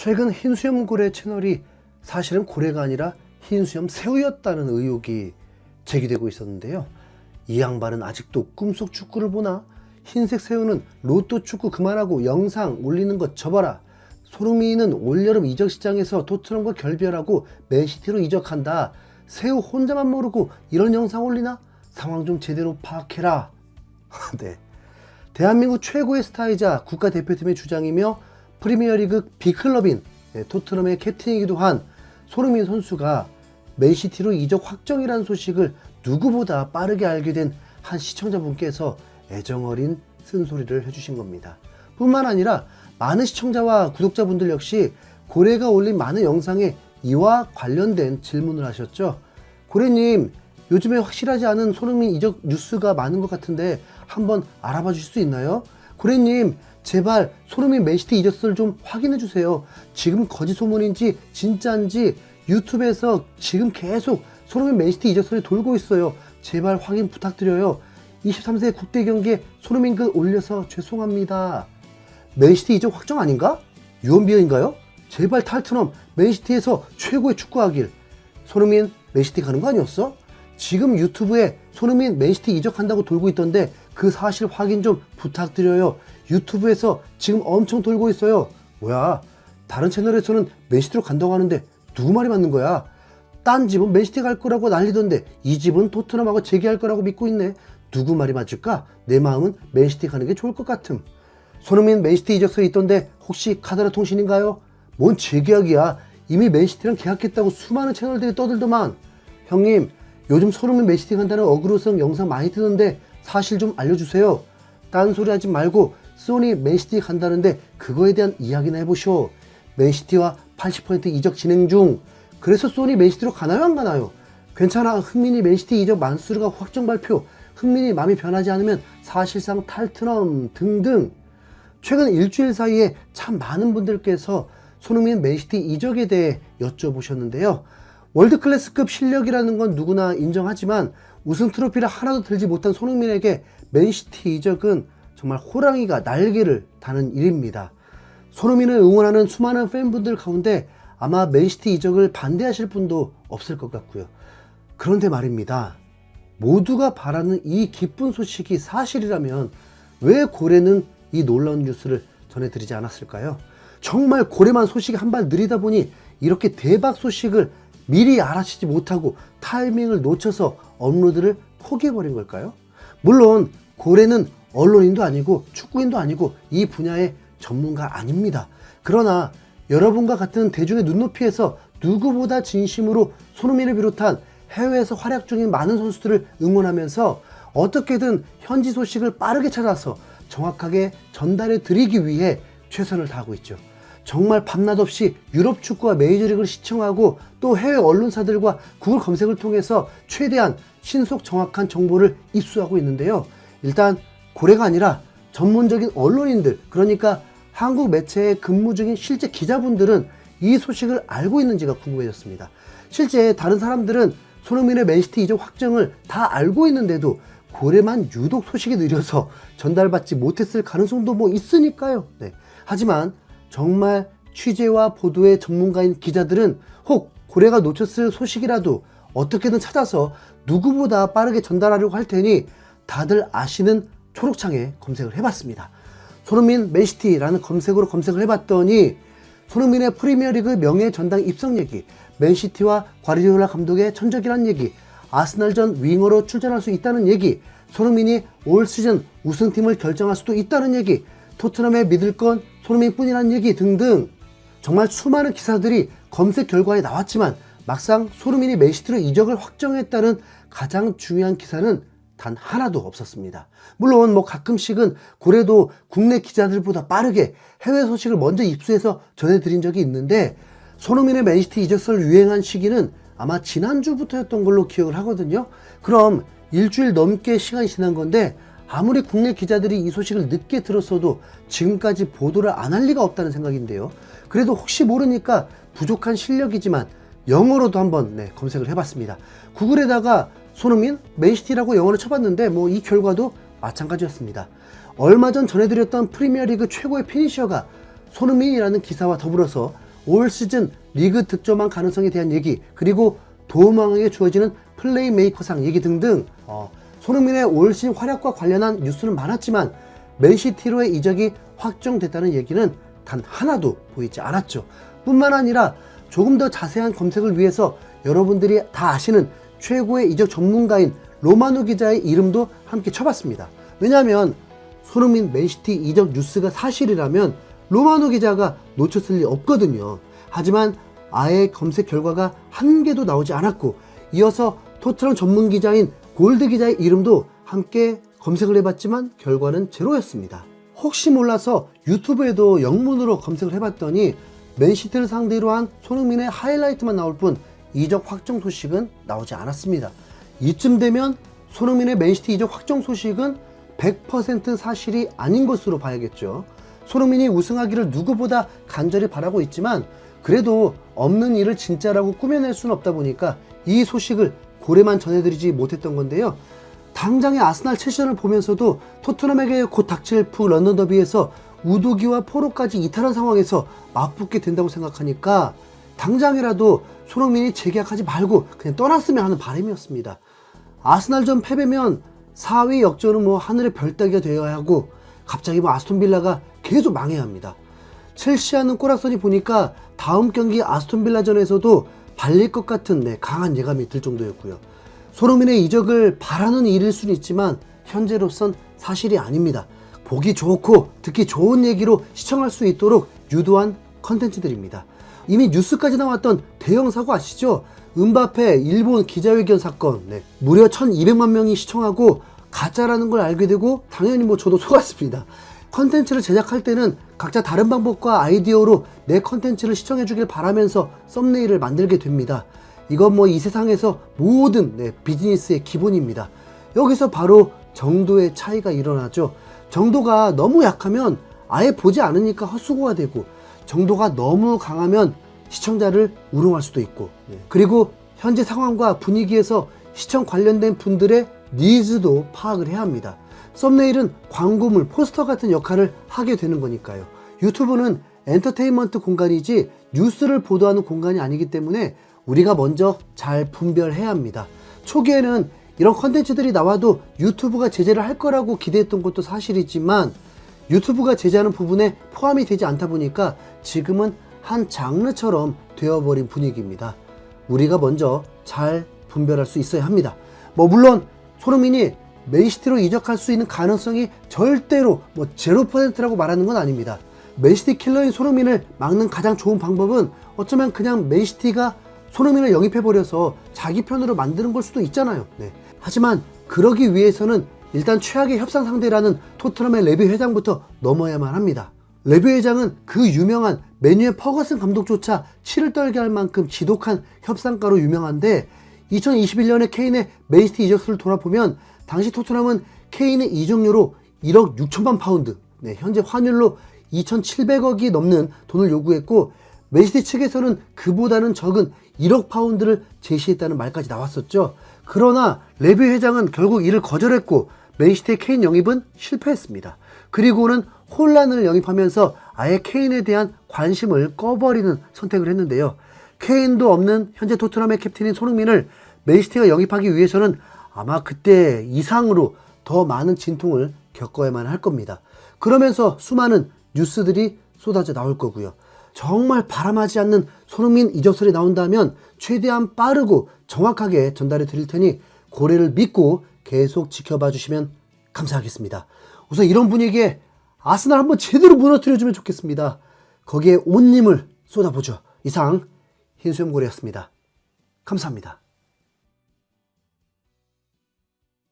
최근 흰수염 고래 채널이 사실은 고래가 아니라 흰수염 새우였다는 의혹이 제기되고 있었는데요. 이 양반은 아직도 꿈속 축구를 보나? 흰색 새우는 로또 축구 그만하고 영상 올리는 것 접어라. 손흥민은 올여름 이적 시장에서 토트넘과 결별하고 맨시티로 이적한다. 새우 혼자만 모르고 이런 영상 올리나? 상황 좀 제대로 파악해라. 네. 대한민국 최고의 스타이자 국가대표팀의 주장이며 프리미어리그 B클럽인 토트넘의 캡틴이기도 한 손흥민 선수가 맨시티로 이적 확정이라는 소식을 누구보다 빠르게 알게 된 한 시청자분께서 애정어린 쓴소리를 해주신 겁니다. 뿐만 아니라 많은 시청자와 구독자분들 역시 고래가 올린 많은 영상에 이와 관련된 질문을 하셨죠. 고래님, 요즘에 확실하지 않은 손흥민 이적 뉴스가 많은 것 같은데 한번 알아봐 주실 수 있나요? 고래님, 제발 손흥민 맨시티 이적설 좀 확인해 주세요. 지금 거짓 소문인지 진짜인지 유튜브에서 지금 계속 손흥민 맨시티 이적설이 돌고 있어요. 제발 확인 부탁드려요. 23세 국대 경기에 손흥민 글 올려서 죄송합니다. 맨시티 이적 확정 아닌가? 유언비어인가요? 제발 탈트넘 맨시티에서 최고의 축구하길. 손흥민 맨시티 가는 거 아니었어? 지금 유튜브에 손흥민 맨시티 이적한다고 돌고 있던데 그 사실 확인 좀 부탁드려요. 유튜브에서 지금 엄청 돌고 있어요. 뭐야, 다른 채널에서는 맨시티로 간다고 하는데 누구 말이 맞는 거야? 딴 집은 맨시티 갈 거라고 난리던데 이 집은 토트넘하고 재계할 거라고 믿고 있네. 누구 말이 맞을까? 내 마음은 맨시티 가는 게 좋을 것 같음. 손흥민 맨시티 이적설이 있던데 혹시 카더라 통신인가요? 뭔 재계약이야. 이미 맨시티랑 계약했다고 수많은 채널들이 떠들더만. 형님, 요즘 손흥민 맨시티 간다는 어그로성 영상 많이 뜨는데 사실 좀 알려주세요. 딴소리 하지 말고 소니 맨시티 간다는데 그거에 대한 이야기나 해보쇼. 맨시티와 80% 이적 진행 중. 그래서 소니 맨시티로 가나요 안 가나요? 괜찮아, 흥민이 맨시티 이적 만수르가 확정 발표, 흥민이 마음이 변하지 않으면 사실상 탈트넘 등등. 최근 일주일 사이에 참 많은 분들께서 손흥민 맨시티 이적에 대해 여쭤보셨는데요. 월드클래스급 실력이라는 건 누구나 인정하지만 우승 트로피를 하나도 들지 못한 손흥민에게 맨시티 이적은 정말 호랑이가 날개를 다는 일입니다. 손흥민을 응원하는 수많은 팬분들 가운데 아마 맨시티 이적을 반대하실 분도 없을 것 같고요. 그런데 말입니다. 모두가 바라는 이 기쁜 소식이 사실이라면 왜 고래는 이 놀라운 뉴스를 전해드리지 않았을까요? 정말 고래만 소식이 한 발 느리다 보니 이렇게 대박 소식을 미리 알아채지 못하고 타이밍을 놓쳐서 업로드를 포기해버린 걸까요? 물론 고래는 언론인도 아니고 축구인도 아니고 이 분야의 전문가 아닙니다. 그러나 여러분과 같은 대중의 눈높이에서 누구보다 진심으로 손흥민을 비롯한 해외에서 활약 중인 많은 선수들을 응원하면서 어떻게든 현지 소식을 빠르게 찾아서 정확하게 전달해 드리기 위해 최선을 다하고 있죠. 정말 밤낮 없이 유럽 축구와 메이저리그를 시청하고 또 해외 언론사들과 구글 검색을 통해서 최대한 신속 정확한 정보를 입수하고 있는데요. 일단 고래가 아니라 전문적인 언론인들, 그러니까 한국 매체에 근무 중인 실제 기자분들은 이 소식을 알고 있는지가 궁금해졌습니다. 실제 다른 사람들은 손흥민의 맨시티 이적 확정을 다 알고 있는데도 고래만 유독 소식이 느려서 전달받지 못했을 가능성도 뭐 있으니까요. 네. 하지만 정말 취재와 보도의 전문가인 기자들은 혹 고래가 놓쳤을 소식이라도 어떻게든 찾아서 누구보다 빠르게 전달하려고 할 테니 다들 아시는 초록창에 검색을 해봤습니다. 손흥민 맨시티라는 검색으로 검색을 해봤더니 손흥민의 프리미어리그 명예 전당 입성 얘기, 맨시티와 과르디올라 감독의 천적이란 얘기, 아스날전 윙어로 출전할 수 있다는 얘기, 손흥민이 올 시즌 우승팀을 결정할 수도 있다는 얘기, 토트넘에 믿을 건 손흥민뿐이라는 얘기 등등 정말 수많은 기사들이 검색 결과에 나왔지만 막상 손흥민이 맨시티로 이적을 확정했다는 가장 중요한 기사는 단 하나도 없었습니다. 물론 뭐 가끔씩은 고래도 국내 기자들보다 빠르게 해외 소식을 먼저 입수해서 전해드린 적이 있는데 손흥민의 맨시티 이적설 유행한 시기는 아마 지난주부터였던 걸로 기억을 하거든요. 그럼 일주일 넘게 시간이 지난 건데 아무리 국내 기자들이 이 소식을 늦게 들었어도 지금까지 보도를 안 할 리가 없다는 생각인데요. 그래도 혹시 모르니까 부족한 실력이지만 영어로도 한번 검색을 해봤습니다. 구글에다가 손흥민 맨시티라고 영어로 쳐봤는데 뭐 이 결과도 마찬가지였습니다. 얼마 전 전해드렸던 프리미어리그 최고의 피니셔가 손흥민이라는 기사와 더불어서 올 시즌 리그 득점왕 가능성에 대한 얘기, 그리고 도움왕에게 주어지는 플레이메이커상 얘기 등등 손흥민의 올 시즌 활약과 관련한 뉴스는 많았지만 맨시티로의 이적이 확정됐다는 얘기는 단 하나도 보이지 않았죠. 뿐만 아니라 조금 더 자세한 검색을 위해서 여러분들이 다 아시는 최고의 이적 전문가인 로마노 기자의 이름도 함께 쳐봤습니다. 왜냐하면 손흥민 맨시티 이적 뉴스가 사실이라면 로마노 기자가 놓쳤을 리 없거든요. 하지만 아예 검색 결과가 한 개도 나오지 않았고, 이어서 토트넘 전문 기자인 골드 기자의 이름도 함께 검색을 해봤지만 결과는 제로였습니다. 혹시 몰라서 유튜브에도 영문으로 검색을 해봤더니 맨시티를 상대로 한 손흥민의 하이라이트만 나올 뿐 이적 확정 소식은 나오지 않았습니다. 이쯤 되면 손흥민의 맨시티 이적 확정 소식은 100% 사실이 아닌 것으로 봐야겠죠. 손흥민이 우승하기를 누구보다 간절히 바라고 있지만 그래도 없는 일을 진짜라고 꾸며낼 수는 없다 보니까 이 소식을 고래만 전해드리지 못했던 건데요. 당장의 아스날 첼시전을 보면서도 토트넘에게 곧 닥칠 프 런던 더비에서 우두기와 포로까지 이탈한 상황에서 맞붙게 된다고 생각하니까 당장이라도 손흥민이 재계약하지 말고 그냥 떠났으면 하는 바람이었습니다. 아스날전 패배면 4위 역전은 하늘의 별 따기가 되어야 하고 갑자기 아스톤빌라가 계속 망해야 합니다. 첼시하는 꼬락선이 보니까 다음 경기 아스톤빌라전에서도 발릴 것 같은 강한 예감이 들 정도였고요. 손흥민의 이적을 바라는 일일 수는 있지만 현재로선 사실이 아닙니다. 보기 좋고 듣기 좋은 얘기로 시청할 수 있도록 유도한 컨텐츠들입니다. 이미 뉴스까지 나왔던 대형 사고 아시죠? 음바페 일본 기자회견 사건, 무려 1200만 명이 시청하고 가짜라는 걸 알게 되고 당연히 저도 속았습니다. 컨텐츠를 제작할 때는 각자 다른 방법과 아이디어로 내 컨텐츠를 시청해 주길 바라면서 썸네일을 만들게 됩니다. 이건 이 세상에서 모든 비즈니스의 기본입니다. 여기서 바로 정도의 차이가 일어나죠. 정도가 너무 약하면 아예 보지 않으니까 헛수고가 되고, 정도가 너무 강하면 시청자를 우롱할 수도 있고, 그리고 현재 상황과 분위기에서 시청 관련된 분들의 니즈도 파악을 해야 합니다. 썸네일은 광고물, 포스터 같은 역할을 하게 되는 거니까요. 유튜브는 엔터테인먼트 공간이지 뉴스를 보도하는 공간이 아니기 때문에 우리가 먼저 잘 분별해야 합니다. 초기에는 이런 컨텐츠들이 나와도 유튜브가 제재를 할 거라고 기대했던 것도 사실이지만 유튜브가 제재하는 부분에 포함이 되지 않다 보니까 지금은 한 장르처럼 되어버린 분위기입니다. 우리가 먼저 잘 분별할 수 있어야 합니다. 물론 손흥민이 맨시티로 이적할 수 있는 가능성이 절대로 0%라고 말하는 건 아닙니다. 맨시티 킬러인 손흥민을 막는 가장 좋은 방법은 어쩌면 그냥 맨시티가 손흥민을 영입해버려서 자기 편으로 만드는 걸 수도 있잖아요. 하지만 그러기 위해서는 일단 최악의 협상 상대라는 토트넘의 레비 회장부터 넘어야만 합니다. 레비 회장은 그 유명한 맨유의 퍼거슨 감독조차 치를 떨게 할 만큼 지독한 협상가로 유명한데 2021년에 케인의 맨시티 이적수를 돌아보면 당시 토트넘은 케인의 이적료로 1억 6천만 파운드, 현재 환율로 2,700억이 넘는 돈을 요구했고 맨시티 측에서는 그보다는 적은 1억 파운드를 제시했다는 말까지 나왔었죠. 그러나 레비 회장은 결국 이를 거절했고 맨시티의 케인 영입은 실패했습니다. 그리고는 홀란을 영입하면서 아예 케인에 대한 관심을 꺼버리는 선택을 했는데요. 케인도 없는 현재 토트넘의 캡틴인 손흥민을 맨시티가 영입하기 위해서는 아마 그때 이상으로 더 많은 진통을 겪어야만 할 겁니다. 그러면서 수많은 뉴스들이 쏟아져 나올 거고요. 정말 바람하지 않는 손흥민 이적설이 나온다면 최대한 빠르고 정확하게 전달해 드릴 테니 고래를 믿고 계속 지켜봐 주시면 감사하겠습니다. 우선 이런 분위기에 아스날 한번 제대로 무너뜨려주면 좋겠습니다. 거기에 온 힘을 쏟아보죠. 이상 흰수염고래였습니다. 감사합니다.